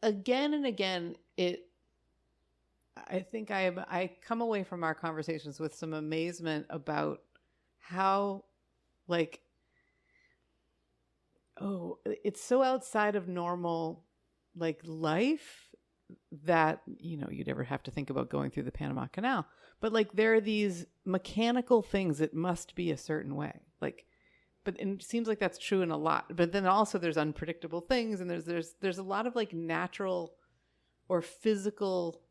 again and again, I think I come away from our conversations with some amazement about how, like, it's so outside of normal, like, life that, you'd ever have to think about going through the Panama Canal. But, like, there are these mechanical things that must be a certain way. Like, but it seems like that's true in a lot. But then also there's unpredictable things, and there's a lot of, like, natural or physical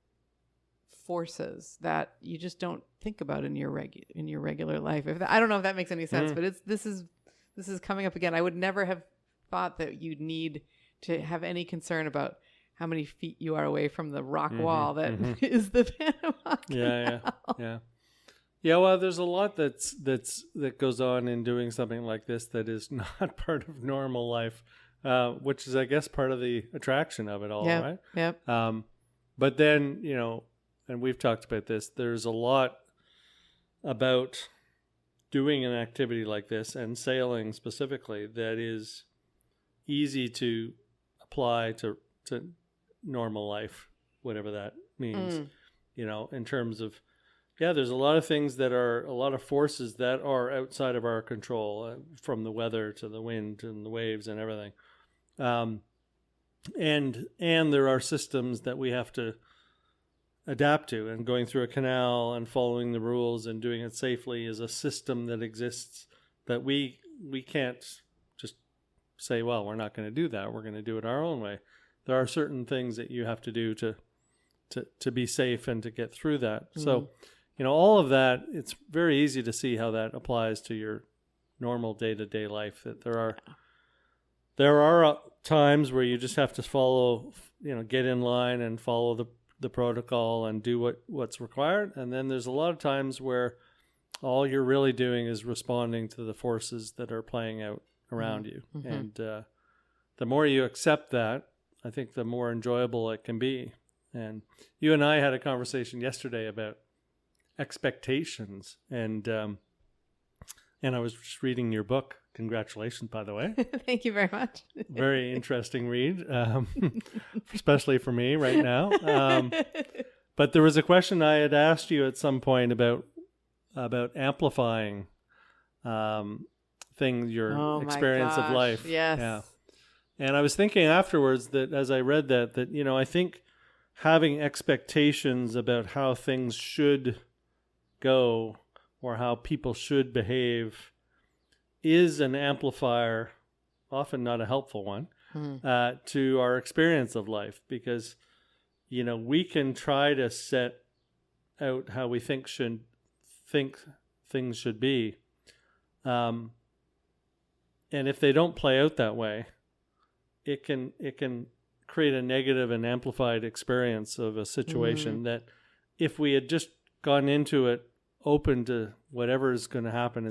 forces that you just don't think about in your regular life. I don't know if that makes any sense, but this is coming up again. I would never have thought that you'd need to have any concern about how many feet you are away from the rock wall that is the Panama Canal. Yeah. Well, there's a lot that goes on in doing something like this that is not part of normal life, which is, I guess, part of the attraction of it all, right? Yep. But then, and we've talked about this, there's a lot about doing an activity like this, and sailing specifically, that is easy to apply to normal life, whatever that means, in terms of, there's a lot of things a lot of forces that are outside of our control, from the weather to the wind and the waves and everything. And there are systems that we have to adapt to, and going through a canal and following the rules and doing it safely is a system that exists that we can't just say, well, we're not going to do that. We're going to do it our own way. There are certain things that you have to do to be safe and to get through that. So, all of that, it's very easy to see how that applies to your normal day-to-day life, that there are times where you just have to follow, get in line and follow the protocol and do what's required. And then there's a lot of times where all you're really doing is responding to the forces that are playing out around you. And the more you accept that, I think the more enjoyable it can be. And you and I had a conversation yesterday about expectations, and I was just reading your book. Congratulations, by the way. Thank you very much. Very interesting read, especially for me right now. But there was a question I had asked you at some point about amplifying things, your experience of life. Yes. Yeah. And I was thinking afterwards that as I read that I think having expectations about how things should go or how people should behave is an amplifier, often not a helpful one, to our experience of life, because, we can try to set out how we think things should be. And if they don't play out that way, it can create a negative and amplified experience of a situation that if we had just gone into it open to whatever is going to happen,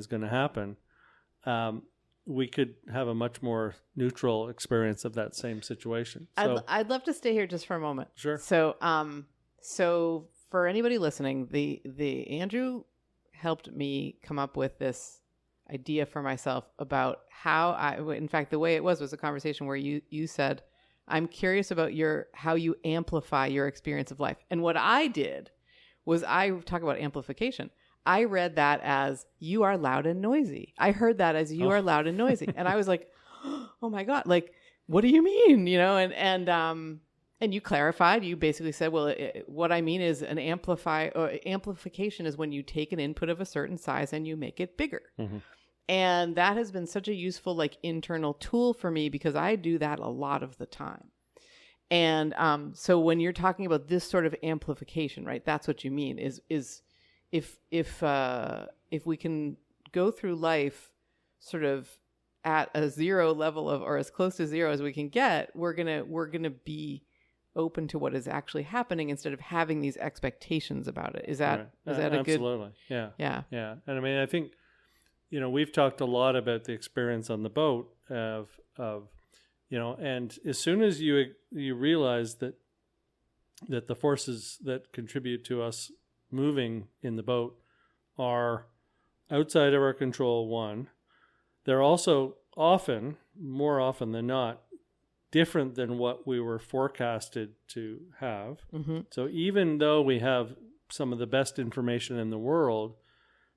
we could have a much more neutral experience of that same situation. So, I'd love to stay here just for a moment. Sure. So for anybody listening, the Andrew helped me come up with this idea for myself about how in fact, the way it was a conversation where you said, I'm curious about how you amplify your experience of life. And what I did was I talk about amplification. I read that as you are loud and noisy. I heard that as you are loud and noisy. And I was like, oh my God, like, what do you mean? And you clarified, you basically said, well, what I mean is amplification is when you take an input of a certain size and you make it bigger. And that has been such a useful, like, internal tool for me because I do that a lot of the time. And so when you're talking about this sort of amplification, right, that's what you mean is if we can go through life sort of at a zero level of, or as close to zero as we can get, we're gonna be open to what is actually happening instead of having these expectations about it. Is that a good? Absolutely. Yeah. And I mean, I think, we've talked a lot about the experience on the boat of and as soon as you realize that the forces that contribute to us moving in the boat are outside of our control, one, they're also more often than not, different than what we were forecasted to have. Mm-hmm. So even though we have some of the best information in the world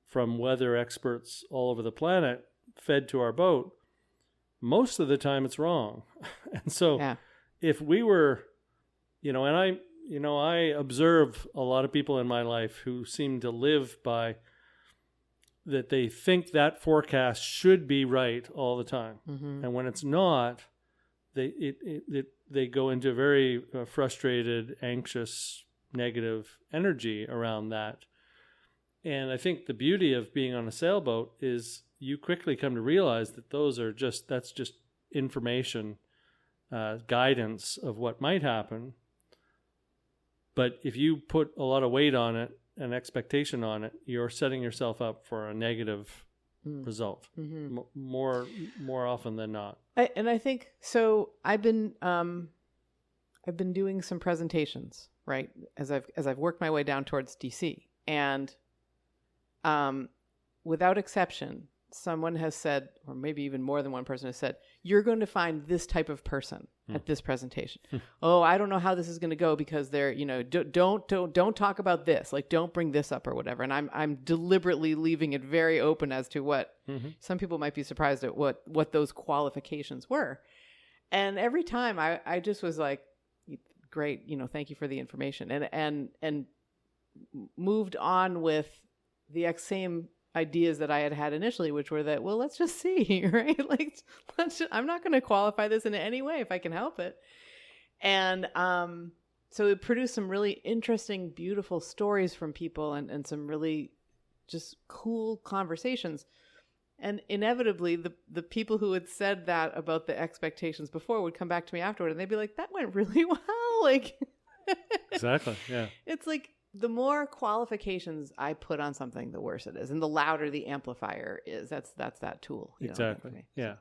from weather experts all over the planet fed to our boat, most of the time it's wrong. And so if we were, and I observe a lot of people in my life who seem to live by that they think that forecast should be right all the time. Mm-hmm. And when it's not, they go into very frustrated, anxious, negative energy around that. And I think the beauty of being on a sailboat is you quickly come to realize that that's just information, guidance of what might happen. But if you put a lot of weight on it, an expectation on it, you're setting yourself up for a negative result more often than not. I think so. I've been doing some presentations, right, as I've worked my way down towards DC, and without exception, someone has said, or maybe even more than one person has said, you're going to find this type of person at this presentation. Oh, I don't know how this is going to go because they're, don't talk about this, like don't bring this up or whatever. And I'm deliberately leaving it very open as to what some people might be surprised at what those qualifications were. And every time I just was like, great, thank you for the information, and moved on with the same ideas that I had initially, which were that, well, let's just see, right? Like, I'm not going to qualify this in any way if I can help it. And so it produced some really interesting, beautiful stories from people and some really just cool conversations. And inevitably, the people who had said that about the expectations before would come back to me afterward and they'd be like, that went really well. Like, exactly. Yeah. It's like, the more qualifications I put on something, the worse it is. And the louder the amplifier is. That's that tool. Exactly. Yeah.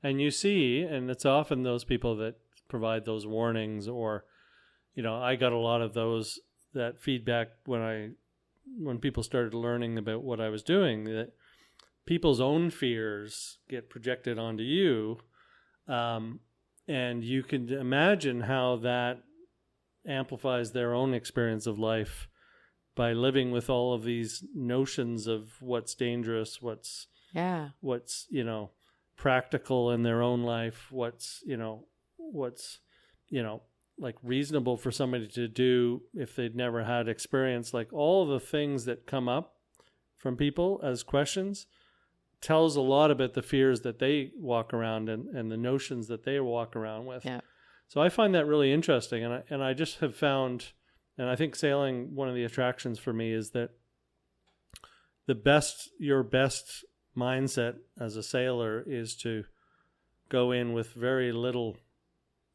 And you see, and it's often those people that provide those warnings, or, I got a lot of that feedback when people started learning about what I was doing, that people's own fears get projected onto you. And you can imagine how that amplifies their own experience of life by living with all of these notions of what's dangerous, what's practical in their own life, what's like reasonable for somebody to do if they'd never had experience. Like all the things that come up from people as questions tells a lot about the fears that they walk around and the notions that they walk around with. Yeah. So I find that really interesting, and I just have found, and I think sailing, one of the attractions for me is that your best mindset as a sailor is to go in with very little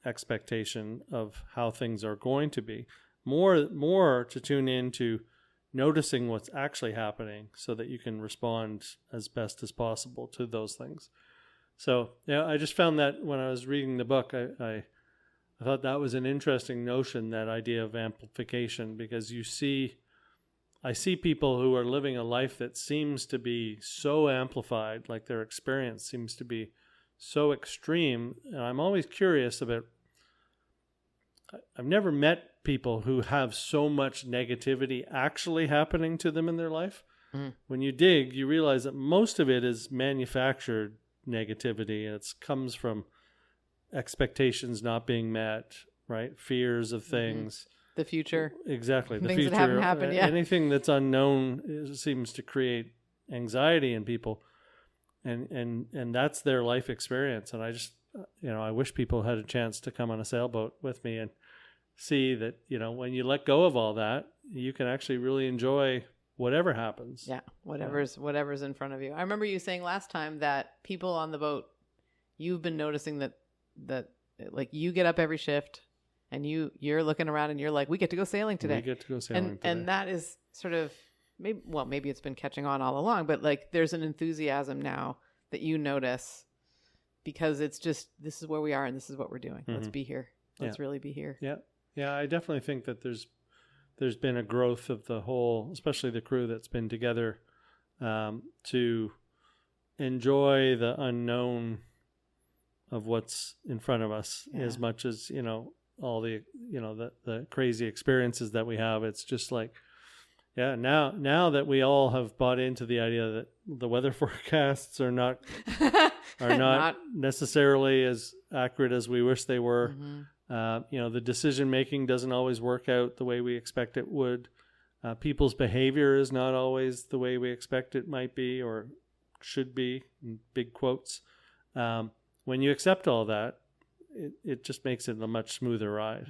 expectation of how things are going to be, more to tune into noticing what's actually happening so that you can respond as best as possible to those things. So yeah, I just found that when I was reading the book, I thought that was an interesting notion, that idea of amplification, because I see people who are living a life that seems to be so amplified, like their experience seems to be so extreme. And I'm always curious about, I've never met people who have so much negativity actually happening to them in their life. Mm. When you dig, you realize that most of it is manufactured negativity, and it comes from expectations not being met, right? Fears of things. The future. Exactly. The things future. That haven't happened yet. Anything that's unknown seems to create anxiety in people. And that's their life experience. And I just, I wish people had a chance to come on a sailboat with me and see that, when you let go of all that, you can actually really enjoy whatever happens. Yeah. Whatever's in front of you. I remember you saying last time that people on the boat, you've been noticing that like you get up every shift and you're looking around and you're like, we get to go sailing today. We get to go sailing today. And that is sort of maybe it's been catching on all along, but like there's an enthusiasm now that you notice because it's just, this is where we are and this is what we're doing. Mm-hmm. Let's be here. Let's really be here. Yeah. Yeah. I definitely think that there's been a growth of the whole, especially the crew that's been together, to enjoy the unknown of what's in front of us, as much as, all the, the crazy experiences that we have. It's just like, now that we all have bought into the idea that the weather forecasts are not necessarily as accurate as we wish they were. The decision making doesn't always work out the way we expect it would. People's behavior is not always the way we expect it might be or should be, in big quotes. When you accept all that, it just makes it a much smoother ride.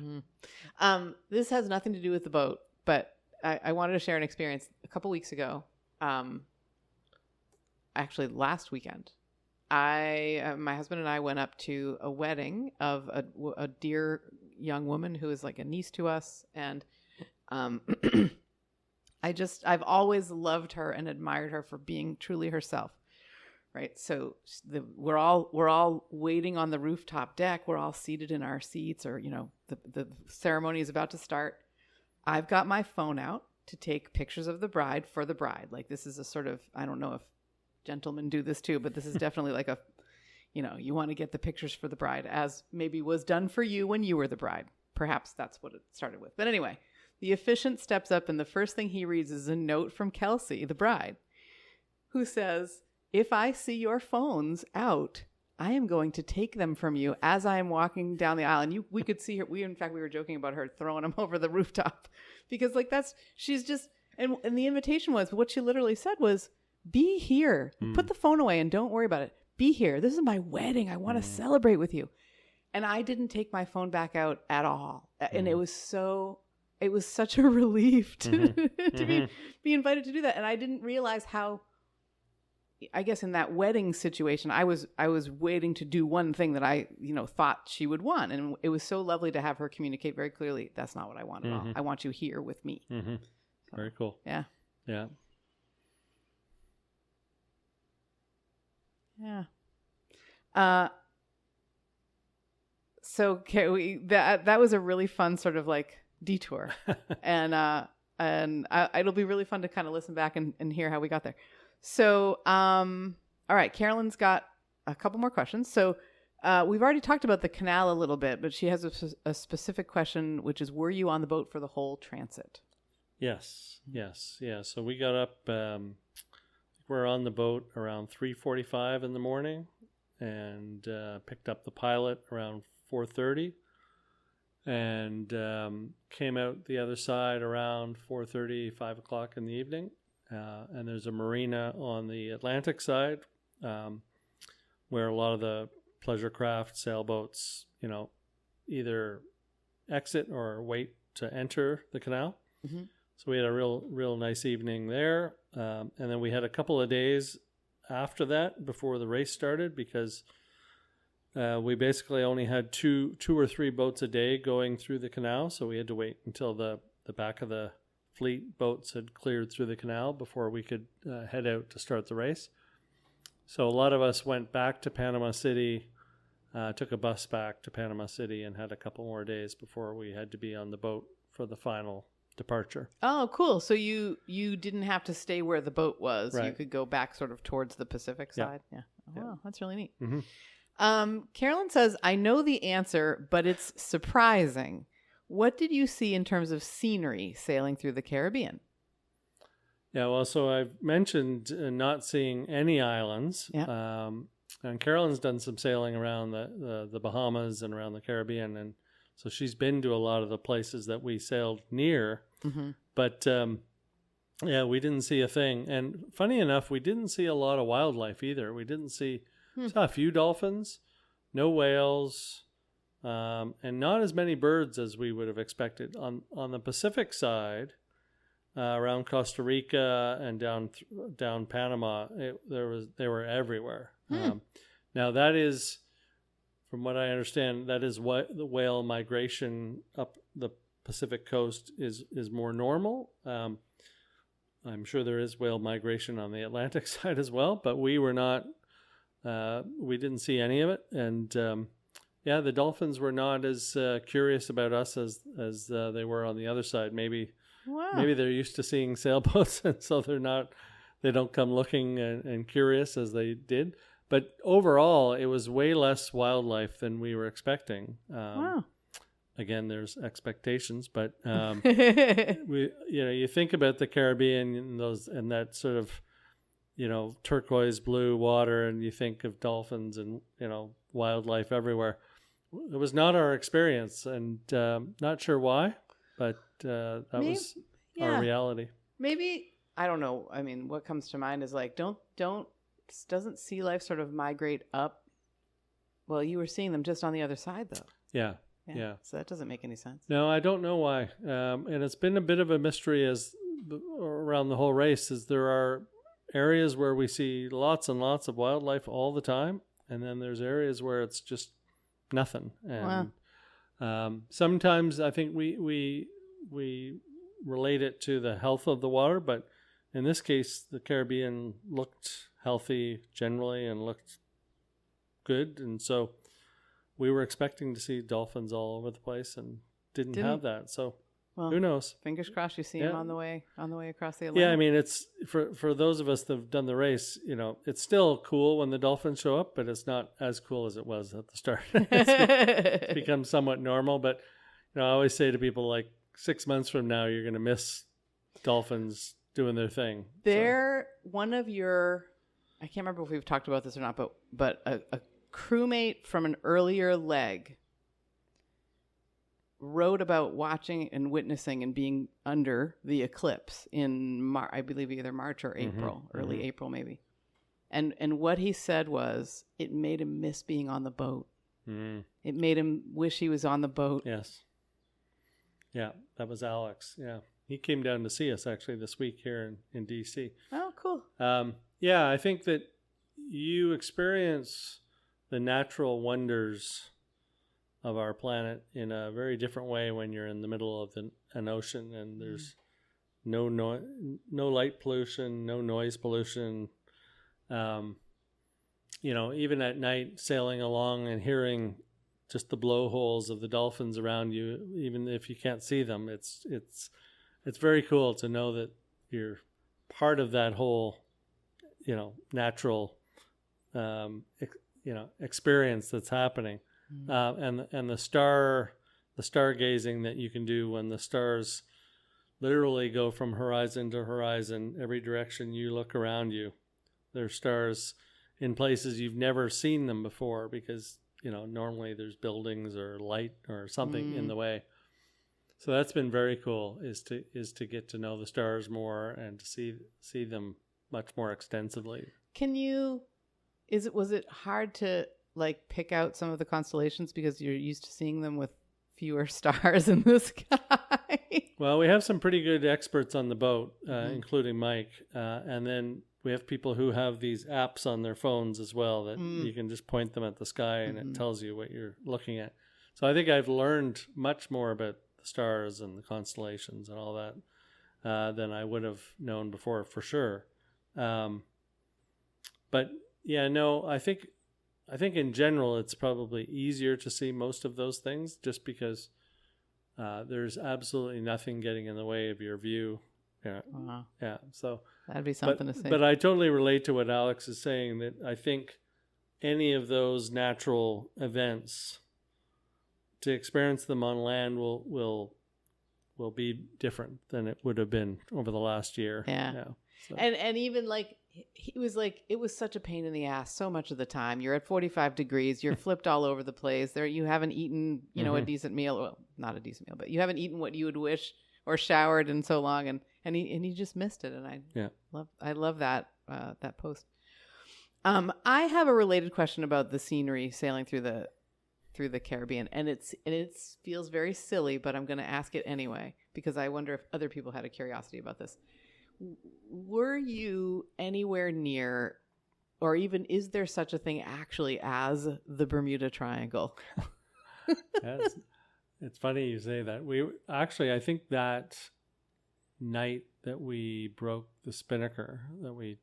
This has nothing to do with the boat, but I wanted to share an experience a couple weeks ago. Actually, last weekend, my husband and I went up to a wedding of a dear young woman who is like a niece to us, and I've always loved her and admired her for being truly herself. Right. So we're all waiting on the rooftop deck. We're all seated in our seats, or, the ceremony is about to start. I've got my phone out to take pictures of the bride for the bride. Like, this is a sort of, I don't know if gentlemen do this too, but this is definitely like you want to get the pictures for the bride, as maybe was done for you when you were the bride. Perhaps that's what it started with. But anyway, the officiant steps up, and the first thing he reads is a note from Kelsey, the bride, who says, "If I see your phones out, I am going to take them from you as I am walking down the aisle." And we could see her. We were joking about her throwing them over the rooftop, because she's just, and the invitation was, what she literally said was, "Be here, put the phone away and don't worry about it. Be here. This is my wedding. I want to celebrate with you." And I didn't take my phone back out at all. And it was such a relief to be invited to do that. And I didn't realize how, I guess in that wedding situation, I was waiting to do one thing that I, thought she would want. And it was so lovely to have her communicate very clearly, that's not what I want at all. I want you here with me. So, very cool. Yeah. Yeah. Yeah. So that was a really fun sort of like detour, and it'll be really fun to kind of listen back and hear how we got there. So, all right, Carolyn's got a couple more questions. So, we've already talked about the canal a little bit, but she has a specific question, which is, were you on the boat for the whole transit? Yes. Yeah. So we got up, we're on the boat around 3:45 in the morning, and picked up the pilot around 4:30, and came out the other side around 4:30, 5 o'clock in the evening. And there's a marina on the Atlantic side, where a lot of the pleasure craft sailboats, either exit or wait to enter the canal. So we had a real nice evening there. And then we had a couple of days after that before the race started, because we basically only had two or three boats a day going through the canal. So we had to wait until the back of the fleet boats had cleared through the canal before we could head out to start the race. So a lot of us went back to Panama City, took a bus back to Panama City, and had a couple more days before we had to be on the boat for the final departure. Oh, cool. So you didn't have to stay where the boat was. Right. You could go back sort of towards the Pacific side. Yeah. Oh, wow, that's really neat. Carolyn says, "I know the answer, but it's surprising. What did you see in terms of scenery sailing through the Caribbean?" Yeah, well, so I've mentioned not seeing any islands. Yeah. And Carolyn's done some sailing around the Bahamas and around the Caribbean, and so she's been to a lot of the places that we sailed near. But yeah, we didn't see a thing. And funny enough, we didn't see a lot of wildlife either. We didn't see saw a few dolphins, no whales, and not as many birds as we would have expected. On the Pacific side, around Costa Rica and down Panama, they were everywhere. Now that is, from what I understand, that is what the whale migration up the Pacific coast is more normal. I'm sure there is whale migration on the Atlantic side as well, but we were not. We didn't see any of it, and yeah, the dolphins were not as curious about us as they were on the other side. Maybe they're used to seeing sailboats, and so they don't come looking and curious as they did. But overall, it was way less wildlife than we were expecting. Wow. Again, there's expectations, but you think about the Caribbean and that sort of, turquoise blue water, and you think of dolphins and wildlife everywhere. It was not our experience, and not sure why, but that was our reality. Maybe, I don't know. I mean, what comes to mind is like, doesn't sea life sort of migrate up? Well, you were seeing them just on the other side, though. Yeah. So that doesn't make any sense. No, I don't know why. And it's been a bit of a mystery around the whole race, is there are areas where we see lots and lots of wildlife all the time, and then there's areas where it's just nothing. And sometimes I think we relate it to the health of the water, but in this case, the Caribbean looked healthy generally and looked good, and so we were expecting to see dolphins all over the place and didn't have that. So who knows? Fingers crossed you see them on the way across the Atlantic. Yeah, I mean, it's for those of us that have done the race, it's still cool when the dolphins show up, but it's not as cool as it was at the start. It's become somewhat normal, but I always say to people, like, 6 months from now, you're going to miss dolphins doing their thing. They're one of your, I can't remember if we've talked about this or not, but a crewmate from an earlier leg wrote about watching and witnessing and being under the eclipse in I believe either March or April, early April maybe. And what he said was it made him miss being on the boat. It made him wish he was on the boat. Yes. Yeah, that was Alex. Yeah. He came down to see us actually this week here in DC. Oh, cool. Yeah, I think that you experience the natural wonders of our planet in a very different way when you're in the middle of an ocean, and there's no light pollution, no noise pollution. Even at night, sailing along and hearing just the blowholes of the dolphins around you, even if you can't see them, it's very cool to know that you're part of that whole, natural, experience that's happening. And the stargazing that you can do when the stars literally go from horizon to horizon, every direction you look around you, there's stars in places you've never seen them before, because normally there's buildings or light or something in the way. So that's been very cool, is to get to know the stars more and to see them much more extensively. Was it hard to pick out some of the constellations because you're used to seeing them with fewer stars in the sky? Well, we have some pretty good experts on the boat, including Mike. And then we have people who have these apps on their phones as well that you can just point them at the sky and it tells you what you're looking at. So I think I've learned much more about the stars and the constellations and all that than I would have known before, for sure. But yeah, no, I think in general it's probably easier to see most of those things just because there's absolutely nothing getting in the way of your view. Yeah. Wow. Yeah. So that'd be something to say. But I totally relate to what Alex is saying, that I think any of those natural events, to experience them on land will be different than it would have been over the last year. Yeah. So. And even he was it was such a pain in the ass so much of the time. You're at 45 degrees, you're flipped all over the place. You haven't eaten, a decent meal. Well, not a decent meal, but you haven't eaten what you would wish, or showered in so long, and he just missed it. And I love that that post. I have a related question about the scenery sailing through the Caribbean, and it feels very silly, but I'm going to ask it anyway because I wonder if other people had a curiosity about this. Were you anywhere near, or even is there such a thing actually as the Bermuda Triangle? It's funny you say that. I think that night that we broke the spinnaker, that we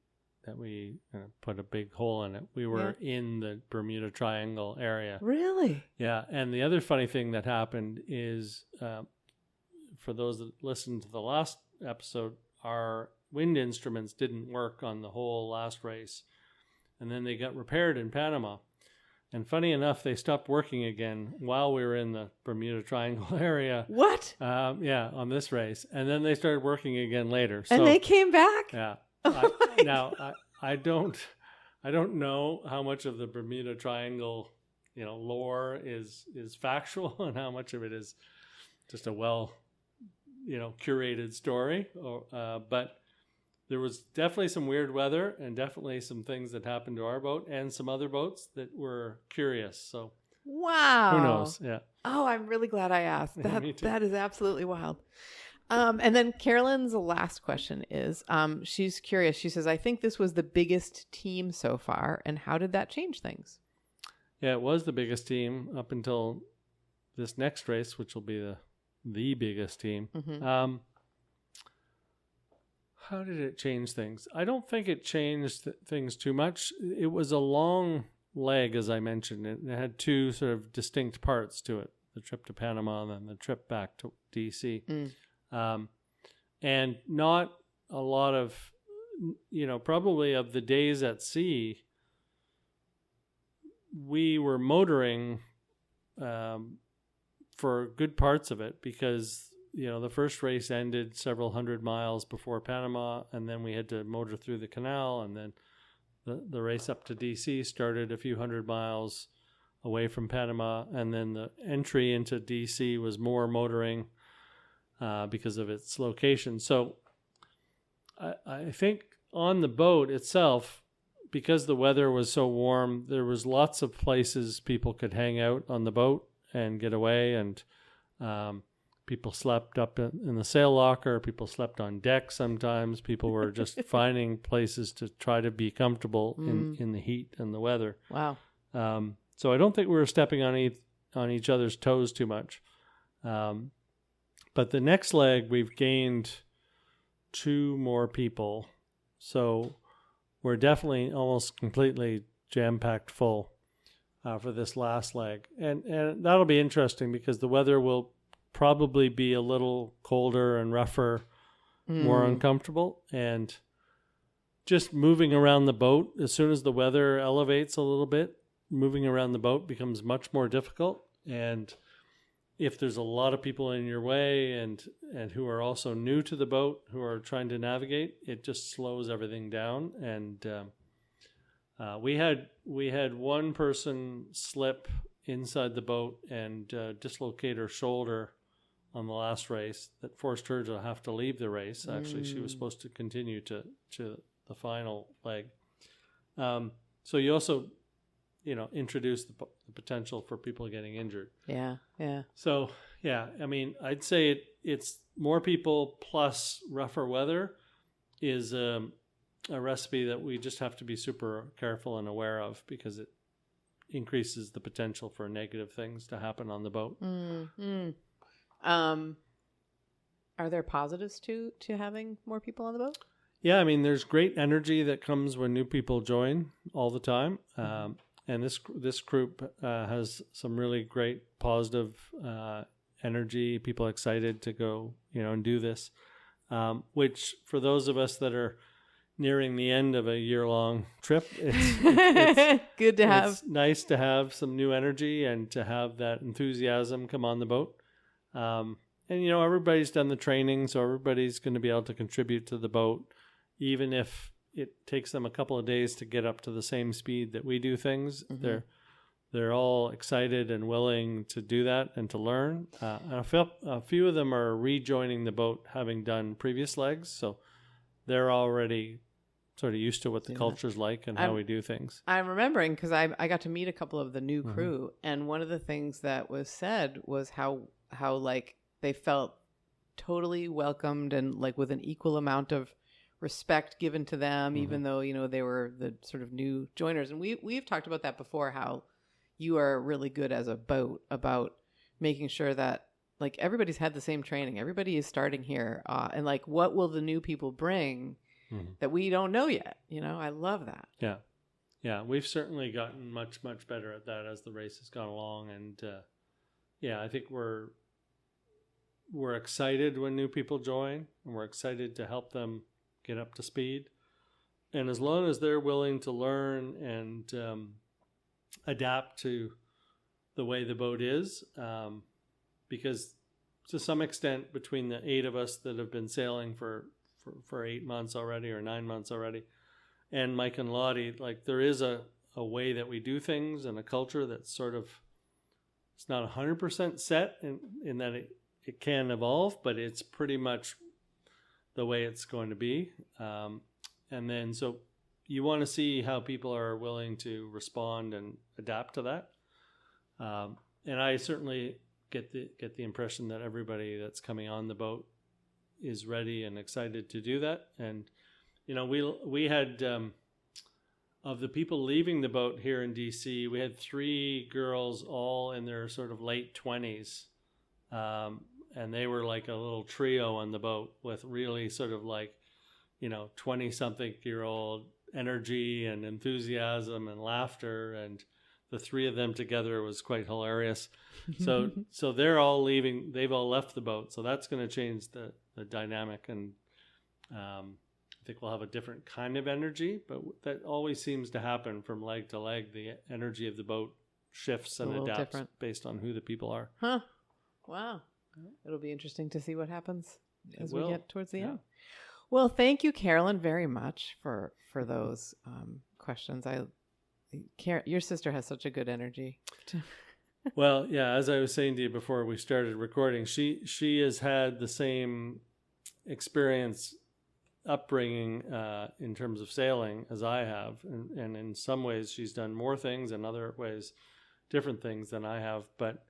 put a big hole in it, we were in the Bermuda Triangle area. Really? Yeah. And the other funny thing that happened is, for those that listened to the last episode, our wind instruments didn't work on the whole last race. and then they got repaired in Panama. And funny enough, they stopped working again while we were in the Bermuda Triangle area. What? Yeah, on this race. And then they started working again later. And they came back? Yeah. Oh I don't know how much of the Bermuda Triangle, lore is factual and how much of it is just a well, curated story. But there was definitely some weird weather and definitely some things that happened to our boat and some other boats that were curious. So wow. Who knows? Yeah. Oh, I'm really glad I asked. Yeah, me too. That is absolutely wild. And then Carolyn's last question is, she's curious. She says, I think this was the biggest team so far. And how did that change things? Yeah, it was the biggest team up until this next race, which will be the biggest team. Mm-hmm. How did it change things? I don't think it changed things too much. It was a long leg, as I mentioned. It had two sort of distinct parts to it, the trip to Panama and then the trip back to DC. And not a lot of, probably of the days at sea, we were motoring for good parts of it because the first race ended several hundred miles before Panama, and then we had to motor through the canal, and then the race up to DC started a few hundred miles away from Panama, and then the entry into DC was more motoring because of its location. So I think on the boat itself, because the weather was so warm, there was lots of places people could hang out on the boat and get away, and people slept up in the sail locker. People slept on deck sometimes. People were just finding places to try to be comfortable in the heat and the weather. Wow. So I don't think we were stepping on each other's toes too much. But the next leg, we've gained 2 more people. So we're definitely almost completely jam-packed full for this last leg. And that'll be interesting because the weather will probably be a little colder and rougher, more uncomfortable, and just moving around the boat, as soon as the weather elevates a little bit, moving around the boat becomes much more difficult. And if there's a lot of people in your way and who are also new to the boat, who are trying to navigate, it just slows everything down. And we had one person slip inside the boat and dislocate her shoulder on the last race that forced her to have to leave the race. Actually, she was supposed to continue to the final leg. So you also, introduce the potential for people getting injured. Yeah, yeah. So, yeah, I mean, I'd say it's more people plus rougher weather is a recipe that we just have to be super careful and aware of because it increases the potential for negative things to happen on the boat. Are there positives to having more people on the boat? Yeah, I mean, there's great energy that comes when new people join all the time. And this group has some really great positive energy, people excited to go, and do this, which for those of us that are nearing the end of a year-long trip, it's good to have. It's nice to have some new energy and to have that enthusiasm come on the boat. And, everybody's done the training, so everybody's going to be able to contribute to the boat, even if it takes them a couple of days to get up to the same speed that we do things. They're all excited and willing to do that and to learn. And a few of them are rejoining the boat, having done previous legs, so they're already sort of used to what the culture's like and how we do things. I'm remembering because I got to meet a couple of the new crew, and one of the things that was said was how like they felt totally welcomed and like with an equal amount of respect given to them, even though they were the sort of new joiners. And we've talked about that before, how you are really good as a boat about making sure that like everybody's had the same training, everybody is starting here, and like what will the new people bring that we don't know yet. I love that. Yeah, we've certainly gotten much better at that as the race has gone along. And I think we're excited when new people join, and we're excited to help them get up to speed. as long as they're willing to learn and adapt to the way the boat is, because to some extent, between the 8 of us that have been sailing for 8 months already, or 9 months already, and Mike and Lottie, like, there is a way that we do things and a culture that's sort of, it's not 100% set in that it can evolve, but it's pretty much the way it's going to be. And then, so you want to see how people are willing to respond and adapt to that. And I certainly get the impression that everybody that's coming on the boat is ready and excited to do that. And, you know, we had, of the people leaving the boat here in DC, we had 3 girls all in their sort of late 20s. And they were like a little trio on the boat with really sort of like, you know, 20-something-year-old energy and enthusiasm and laughter. And the 3 of them together was quite hilarious. So they're all leaving. They've all left the boat. So that's going to change the dynamic. And I think we'll have a different kind of energy. But that always seems to happen from leg to leg. The energy of the boat shifts and adapts based on who the people are. Huh. Wow. It'll be interesting to see what happens as we get towards the end. Well, thank you, Carolyn, very much for those questions. Your sister has such a good energy. Well, yeah, as I was saying to you before we started recording, she has had the same experience, upbringing in terms of sailing as I have, and in some ways she's done more things, in other ways different things than I have, but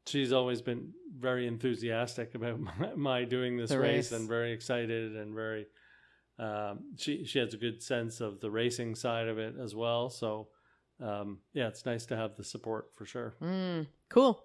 she's always been very enthusiastic about my doing this race and very excited and very, she has a good sense of the racing side of it as well. So, yeah, it's nice to have the support for sure. Cool.